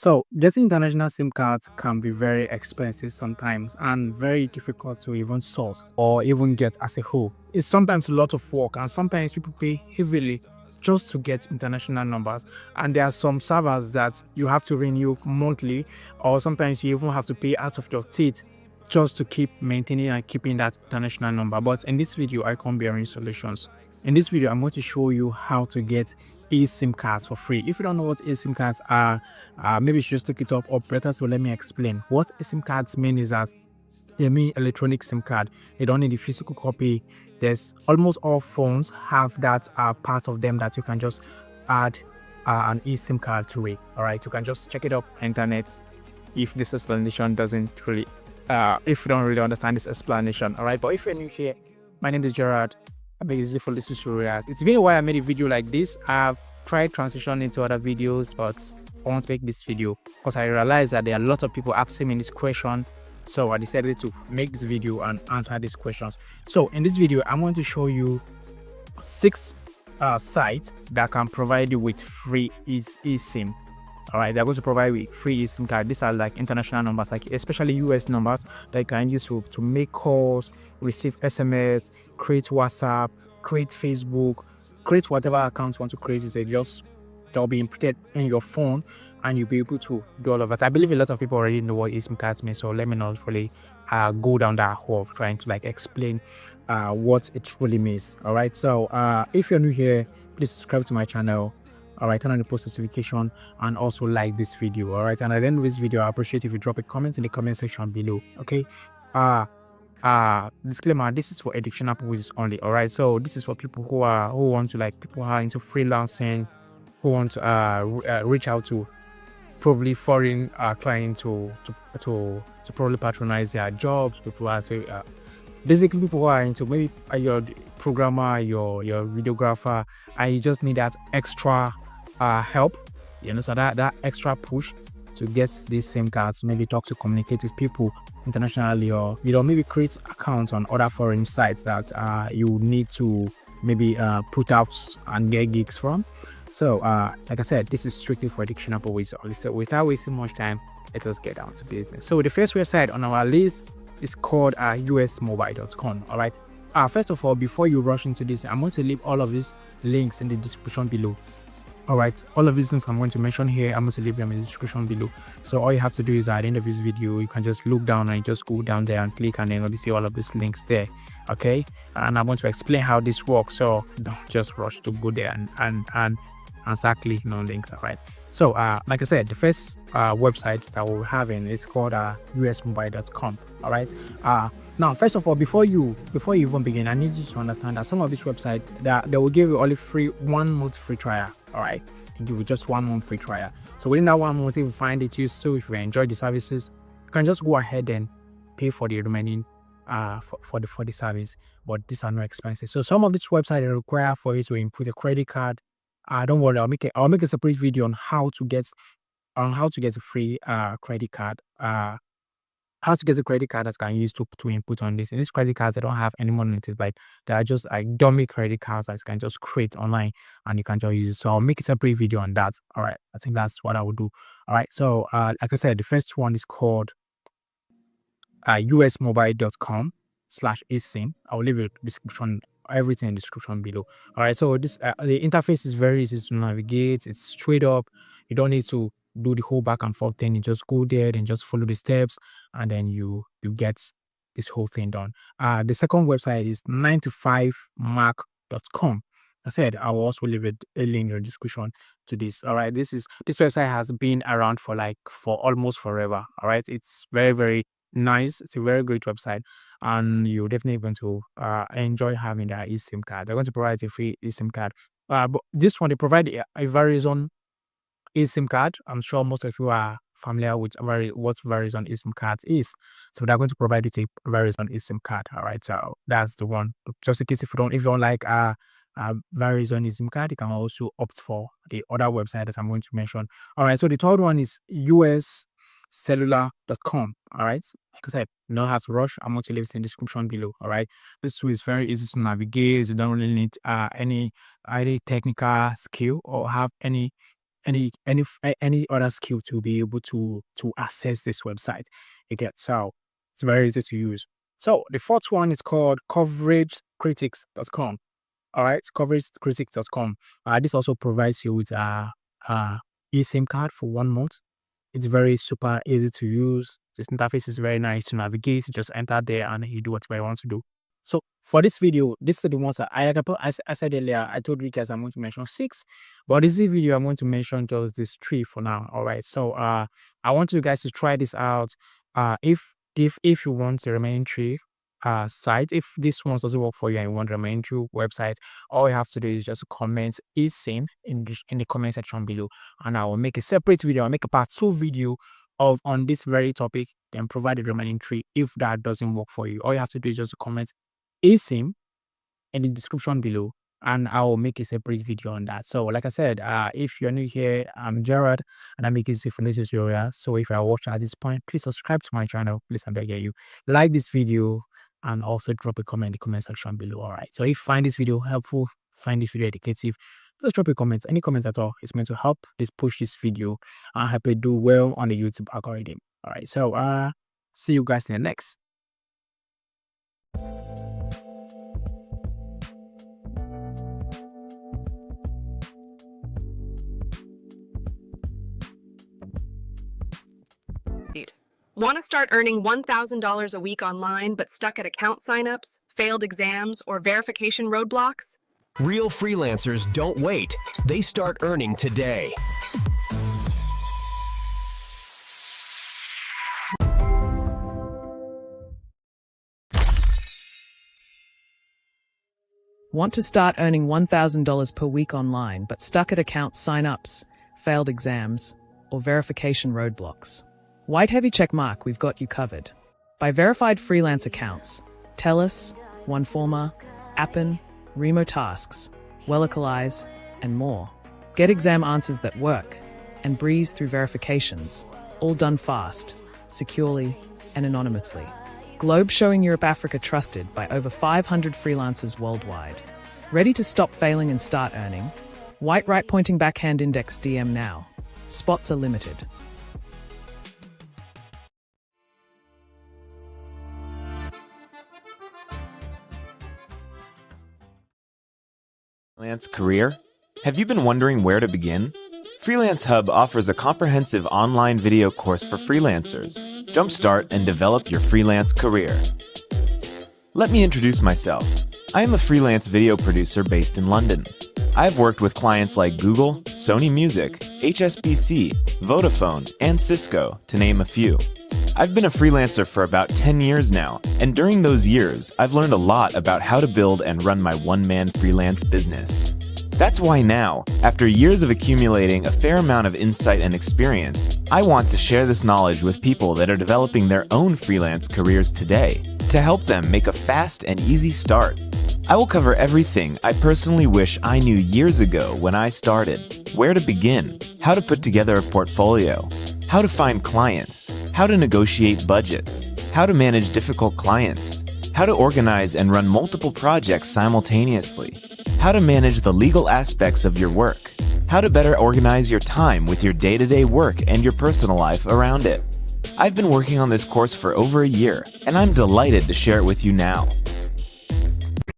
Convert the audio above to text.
So, getting international SIM cards can be very expensive sometimes and very difficult to even source or even get as a whole. It's sometimes a lot of work, and sometimes people pay heavily just to get international numbers. And there are some servers that you have to renew monthly, or sometimes you even have to pay out of your teeth just to keep maintaining and keeping that international number. But in this video, I come bearing solutions. In this video, I'm going to show you how to get eSIM cards for free. If you don't know what eSIM cards are, maybe you should just look it up, or better, so let me explain. What eSIM cards mean is that they mean electronic SIM card. You don't need a physical copy. There's almost all phones have that part of them that you can just add an eSIM card to it. All right, you can just check it up on internet if this explanation doesn't really, if you don't really understand this explanation. All right, but if you're new here, my name is Gerard. I make it for this tutorials. It's been a while I made a video like this. I've tried transitioning into other videos, but I want to make this video because I realized that there are a lot of people asking me this question. So I decided to make this video and answer these questions. So in this video, I'm going to show you 6 sites that can provide you with free eSIM. All right, they're going to provide with free eSIM card. These are like international numbers, like especially US numbers that you can use to make calls, receive SMS, create WhatsApp, create Facebook, create whatever accounts you want to create. They'll be inputted in your phone, and you'll be able to do all of that. I believe a lot of people already know what eSIM cards mean, so let me not really go down that hole of trying to like explain what it really means. All right, so if you're new here, please subscribe to my channel. All right, turn on the post notification and also like this video. All right, and at the end of this video, I appreciate if you drop a comment in the comment section below. Okay, disclaimer: this is for educational purposes only. All right, so this is for people who want to, like, people who are into freelancing, who want to reach out to probably foreign clients to probably patronize their jobs. People are basically people who are into, maybe you're a programmer, you're a videographer, and you just need that extra help. You understand, that extra push to get these SIM cards, maybe talk to communicate with people internationally, or maybe create accounts on other foreign sites that you need to maybe put out and get gigs from. So like I said, this is strictly for educational purposes only. So without wasting much time, let us get down to business. So the first website on our list is called U.S-only.com. all right, first of all, before you rush into this, I'm going to leave all of these links in the description below. All right, all of these things I'm going to mention here, I'm going to leave them in the description below. So all you have to do is at the end of this video, you can just look down and just go down there and click, and then you'll see all of these links there. Okay, and I'm going to explain how this works, so don't just rush to go there and start clicking on links. All right, so like I said, the first website that we're having is called U.S-only.com. all right, now first of all, before you even begin, I need you to understand that some of these websites that they will give you only 1 month free trial. All right, they give you just 1 month free trial. So within that 1 month, if you find it useful, if you enjoy the services, you can just go ahead and pay for the remaining for the service. But these are not expensive. So some of these websites require for you to input a credit card. Don't worry, I'll make a separate video on how to get a free credit card. How to get a credit card that can use to input on this. And these credit cards, they don't have any money in it. Like, they are just like dummy credit cards that you can just create online and you can just use it. So I'll make a separate video on that. All right, I think that's what I would do. All right, so like I said, the first one is called usmobile.com/eSIM. I'll leave a description, everything in the description below. All right, so this the interface is very easy to navigate. It's straight up. You don't need to do the whole back and forth thing. You just go there and just follow the steps, and then you get this whole thing done. The second website is 9to5mark.com. I said I will also leave a link in the description to this. All right, this website has been around for almost forever. All right, it's very, very nice. It's a very great website, and you're definitely going to enjoy having that eSIM card. They're going to provide a free eSIM card. But this one, they provide a Verizon eSIM card. I'm sure most of you are familiar with what Verizon eSIM card is. So they're going to provide you a Verizon eSIM card. All right, so that's the one. Just in case if you don't like Verizon eSIM card, you can also opt for the other website that I'm going to mention. All right, so the third one is US-cellular.com. all right, like I said, you don't have to rush. I'm going to leave it in the description below. All right, this tool is very easy to navigate. You don't really need any technical skill or have any any other skill to be able to access this website. You get, so it's very easy to use. So the fourth one is called coveragecritics.com. All right, coveragecritics.com. This also provides you with a eSIM card for 1 month. It's very super easy to use. This interface is very nice to navigate. You just enter there and you do whatever you want to do. So for this video, this is the ones that I said earlier. I told you guys I'm going to mention 6, but this video I'm going to mention just these 3 for now. All right. So I want you guys to try this out. If you want the remaining 3 site, if this one doesn't work for you and you want the remaining 3 website, all you have to do is just comment eSIM in the comment section below, and I will make a separate video. I'll make a part 2 video on this very topic, then provide the remaining 3 if that doesn't work for you. All you have to do is just comment eSIM in the description below, and I will make a separate video on that. So like I said, if you're new here, I'm Gerard and I make this for this tutorial. So if I watch at this point, please subscribe to my channel. Please, I beg you, like this video and also drop a comment in the comment section below. All right, so if you find this video helpful, find this video educative, just drop a comment. Any comment at all is meant to help this push this video and help it do well on the YouTube algorithm. All right, so see you guys in the next. Want to start earning $1,000 a week online but stuck at account signups, failed exams, or verification roadblocks? Real freelancers don't wait. They start earning today. Want to start earning $1,000 per week online but stuck at account signups, failed exams, or verification roadblocks? White heavy check mark, we've got you covered. By verified freelance accounts, TELUS, Oneforma, Appen, Remo Tasks, Welocalize, and more. Get exam answers that work and breeze through verifications, all done fast, securely, and anonymously. Globe showing Europe Africa trusted by over 500 freelancers worldwide. Ready to stop failing and start earning? White right pointing backhand index DM now. Spots are limited. Freelance career? Have you been wondering where to begin? Freelance Hub offers a comprehensive online video course for freelancers. Jumpstart and develop your freelance career. Let me introduce myself. I am a freelance video producer based in London. I have worked with clients like Google, Sony Music, HSBC, Vodafone, and Cisco, to name a few. I've been a freelancer for about 10 years now, and during those years, I've learned a lot about how to build and run my one-man freelance business. That's why now, after years of accumulating a fair amount of insight and experience, I want to share this knowledge with people that are developing their own freelance careers today, to help them make a fast and easy start. I will cover everything I personally wish I knew years ago when I started: where to begin, how to put together a portfolio, how to find clients, how to negotiate budgets, how to manage difficult clients, how to organize and run multiple projects simultaneously, how to manage the legal aspects of your work, how to better organize your time with your day-to-day work and your personal life around it. I've been working on this course for over a year, and I'm delighted to share it with you now.